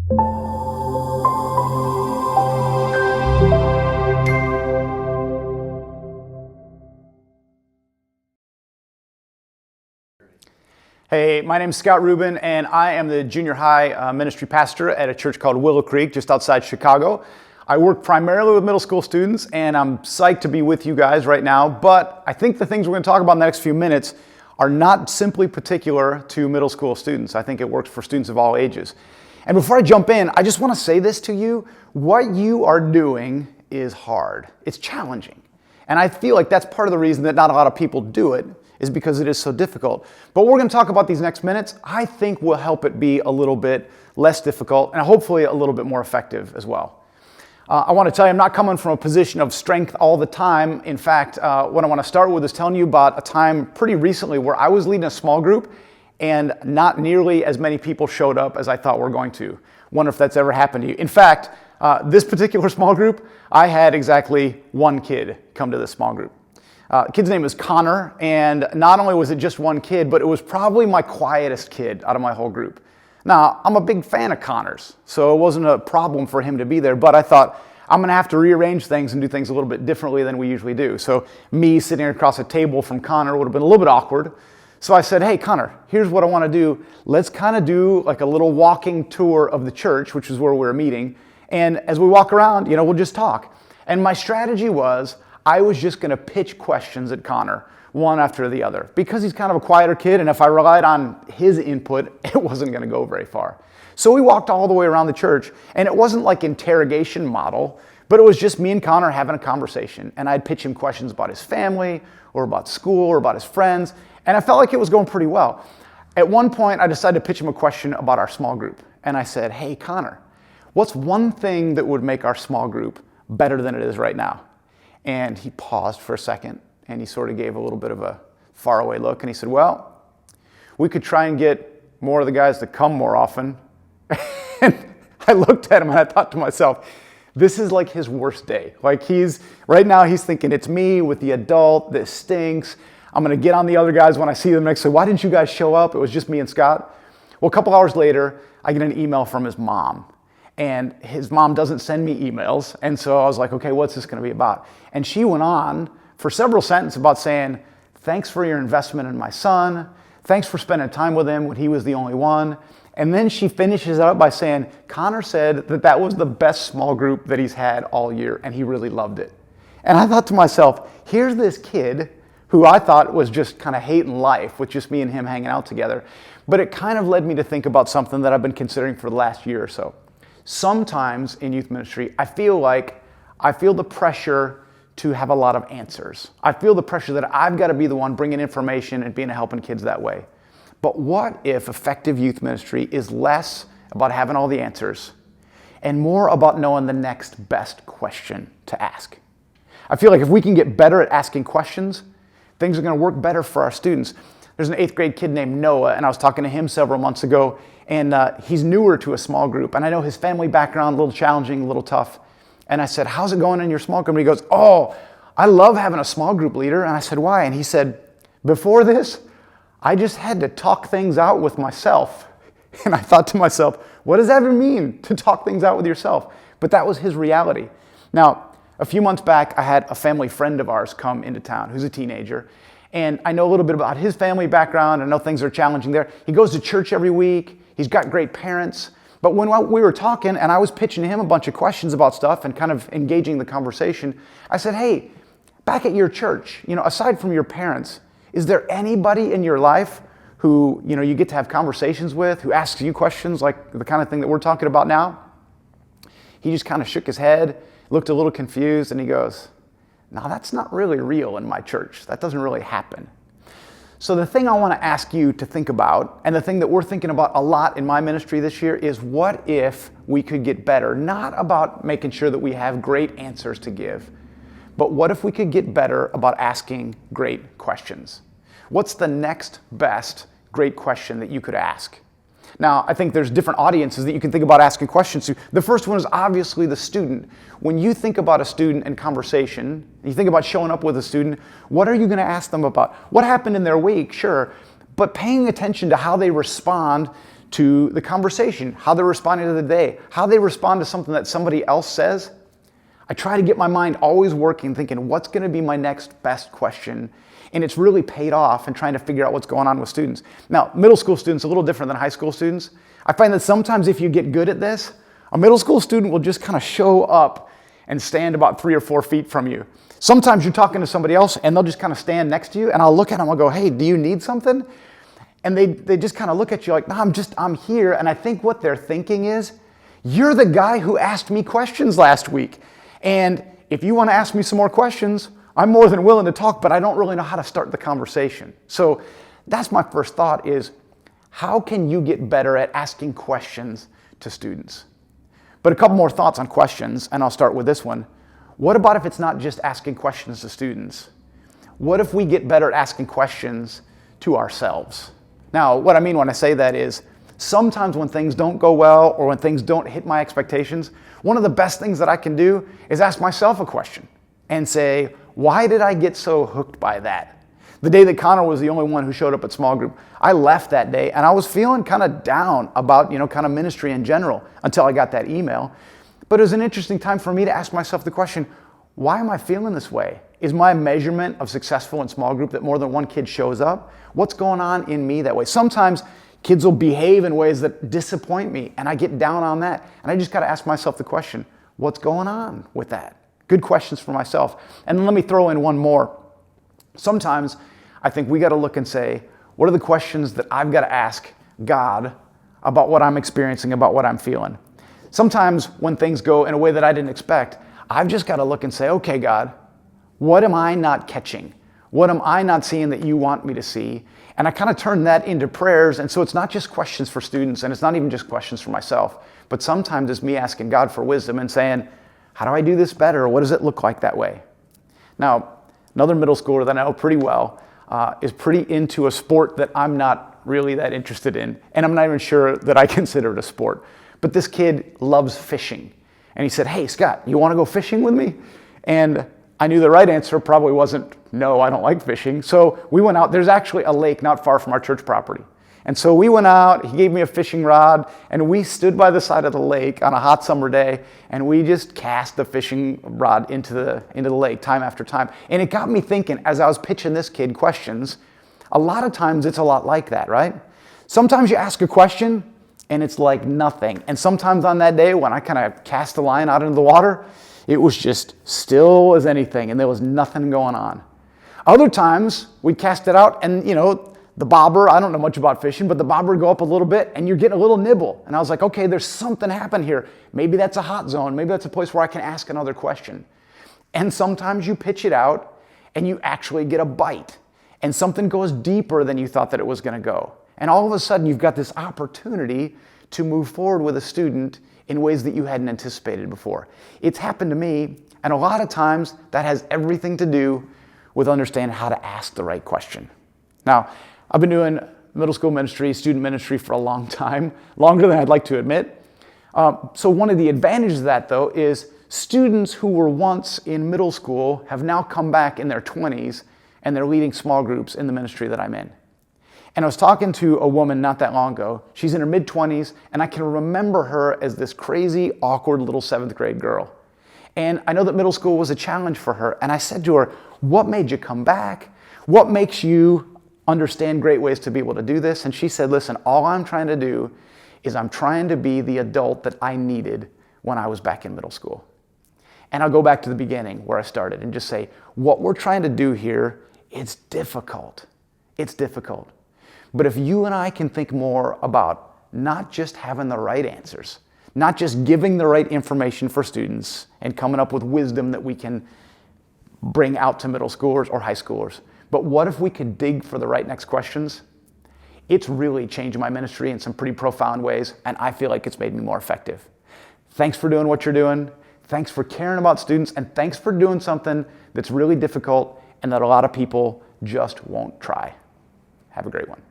Hey, my name's Scott Rubin, and I am the junior high ministry pastor at a church called Willow Creek, just outside Chicago. I work primarily with middle school students, and I'm psyched to be with you guys right now, but I think the things we're going to talk about in the next few minutes are not simply particular to middle school students. I think it works for students of all ages. And before I jump in, I just want to say this to you. What you are doing is hard. It's challenging. And I feel like that's part of the reason that not a lot of people do it, is because it is so difficult. But what we're going to talk about these next minutes, I think will help it be a little bit less difficult and hopefully a little bit more effective as well. I want to tell you, I'm not coming from a position of strength all the time. In fact, what I want to start with is telling you about a time pretty recently where I was leading a small group and not nearly as many people showed up as I thought were going to. Wonder if that's ever happened to you. In fact, this particular small group, I had exactly one kid come to this small group. The kid's name is Connor, and not only was it just one kid, but it was probably my quietest kid out of my whole group. Now, I'm a big fan of Connor's, so it wasn't a problem for him to be there, but I thought I'm going to have to rearrange things and do things a little bit differently than we usually do. So me sitting across a table from Connor would have been a little bit awkward. So I said, hey, Connor, here's what I want to do. Let's kind of do like a little walking tour of the church, which is where we were meeting. And as we walk around, we'll just talk. And my strategy was, I was just going to pitch questions at Connor, one after the other, because he's kind of a quieter kid, and if I relied on his input, it wasn't going to go very far. So we walked all the way around the church, and it wasn't like interrogation model, but it was just me and Connor having a conversation, and I'd pitch him questions about his family, or about school, or about his friends, and I felt like it was going pretty well. At one point, I decided to pitch him a question about our small group, and I said, hey, Connor, what's one thing that would make our small group better than it is right now? And he paused for a second, and he sort of gave a little bit of a faraway look, and he said, well, we could try and get more of the guys to come more often. And I looked at him, and I thought to myself, this is like his worst day. Like right now he's thinking, it's me with the adult, this stinks. I'm going to get on the other guys when I see them next. So why didn't you guys show up? It was just me and Scott. Well, a couple hours later, I get an email from his mom. And his mom doesn't send me emails. And so I was like, okay, what's this going to be about? And she went on for several sentences about saying, thanks for your investment in my son. Thanks for spending time with him when he was the only one. And then she finishes it up by saying, Connor said that was the best small group that he's had all year, and he really loved it. And I thought to myself, here's this kid who I thought was just kind of hating life with just me and him hanging out together. But it kind of led me to think about something that I've been considering for the last year or so. Sometimes in youth ministry, I feel the pressure to have a lot of answers. I feel the pressure that I've got to be the one bringing information and being helping kids that way. But what if effective youth ministry is less about having all the answers and more about knowing the next best question to ask? I feel like if we can get better at asking questions, things are going to work better for our students. There's an 8th grade kid named Noah, and I was talking to him several months ago, and he's newer to a small group. And I know his family background, a little challenging, a little tough. And I said, how's it going in your small group? And he goes, oh, I love having a small group leader. And I said, why? And he said, before this, I just had to talk things out with myself. And I thought to myself, what does that even mean, to talk things out with yourself? But that was his reality. Now, a few months back, I had a family friend of ours come into town who's a teenager. And I know a little bit about his family background. I know things are challenging there. He goes to church every week. He's got great parents. But when we were talking and I was pitching him a bunch of questions about stuff and kind of engaging the conversation, I said, hey, back at your church, aside from your parents, is there anybody in your life who, you get to have conversations with, who asks you questions like the kind of thing that we're talking about now? He just kind of shook his head, looked a little confused, and he goes, no, that's not really real in my church. That doesn't really happen. So the thing I want to ask you to think about, and the thing that we're thinking about a lot in my ministry this year, is what if we could get better? Not about making sure that we have great answers to give, but what if we could get better about asking great questions? What's the next best great question that you could ask? Now, I think there's different audiences that you can think about asking questions to. The first one is obviously the student. When you think about a student and conversation, you think about showing up with a student, what are you going to ask them about? What happened in their week? Sure, but paying attention to how they respond to the conversation, how they're responding to the day, how they respond to something that somebody else says. I try to get my mind always working, thinking, what's going to be my next best question? And it's really paid off in trying to figure out what's going on with students. Now, middle school students are a little different than high school students. I find that sometimes if you get good at this, a middle school student will just kind of show up and stand about 3 or 4 feet from you. Sometimes you're talking to somebody else and they'll just kind of stand next to you, and I'll look at them, I'll go, hey, do you need something? And they just kind of look at you like, no, I'm here. And I think what they're thinking is, you're the guy who asked me questions last week. And if you want to ask me some more questions, I'm more than willing to talk, but I don't really know how to start the conversation. So that's my first thought is, how can you get better at asking questions to students? But a couple more thoughts on questions, and I'll start with this one. What about if it's not just asking questions to students? What if we get better at asking questions to ourselves? Now, what I mean when I say that is, sometimes when things don't go well or when things don't hit my expectations, one of the best things that I can do is ask myself a question and say, why did I get so hooked by that? The day that Connor was the only one who showed up at small group, I left that day and I was feeling kind of down about, kind of ministry in general until I got that email. But it was an interesting time for me to ask myself the question, why am I feeling this way? Is my measurement of successful in small group that more than one kid shows up? What's going on in me that way? Sometimes kids will behave in ways that disappoint me, and I get down on that. And I just got to ask myself the question, what's going on with that? Good questions for myself. And then let me throw in one more. Sometimes I think we got to look and say, what are the questions that I've got to ask God about what I'm experiencing, about what I'm feeling? Sometimes when things go in a way that I didn't expect, I've just got to look and say, okay, God, what am I not catching? What am I not seeing that you want me to see? And I kind of turn that into prayers. And so it's not just questions for students, and it's not even just questions for myself, but sometimes it's me asking God for wisdom and saying, how do I do this better? What does it look like that way? Now, another middle schooler that I know pretty well is pretty into a sport that I'm not really that interested in. And I'm not even sure that I consider it a sport. But this kid loves fishing. And he said, hey, Scott, you want to go fishing with me? And I knew the right answer probably wasn't, no, I don't like fishing. So we went out. There's actually a lake not far from our church property. And so we went out, he gave me a fishing rod, and we stood by the side of the lake on a hot summer day, and we just cast the fishing rod into the lake time after time. And it got me thinking, as I was pitching this kid questions, a lot of times it's a lot like that, right? Sometimes you ask a question, and it's like nothing. And sometimes on that day, when I kind of cast the line out into the water, it was just still as anything, and there was nothing going on. Other times, we'd cast it out, and the bobber, I don't know much about fishing, but the bobber would go up a little bit and you're getting a little nibble. And I was like, okay, there's something happening here. Maybe that's a hot zone. Maybe that's a place where I can ask another question. And sometimes you pitch it out and you actually get a bite. And something goes deeper than you thought that it was going to go. And all of a sudden you've got this opportunity to move forward with a student in ways that you hadn't anticipated before. It's happened to me, and a lot of times that has everything to do with understanding how to ask the right question. Now, I've been doing middle school ministry, student ministry for a long time, longer than I'd like to admit. So one of the advantages of that, though, is students who were once in middle school have now come back in their 20s, and they're leading small groups in the ministry that I'm in. And I was talking to a woman not that long ago. She's in her mid-20s, and I can remember her as this crazy, awkward little 7th grade girl. And I know that middle school was a challenge for her. And I said to her, what made you come back? What makes you understand great ways to be able to do this? And she said, listen, all I'm trying to do is I'm trying to be the adult that I needed when I was back in middle school. And I'll go back to the beginning where I started and just say, what we're trying to do here, it's difficult. It's difficult. But if you and I can think more about not just having the right answers, not just giving the right information for students and coming up with wisdom that we can bring out to middle schoolers or high schoolers, but what if we could dig for the right next questions? It's really changed my ministry in some pretty profound ways, and I feel like it's made me more effective. Thanks for doing what you're doing. Thanks for caring about students, and thanks for doing something that's really difficult and that a lot of people just won't try. Have a great one.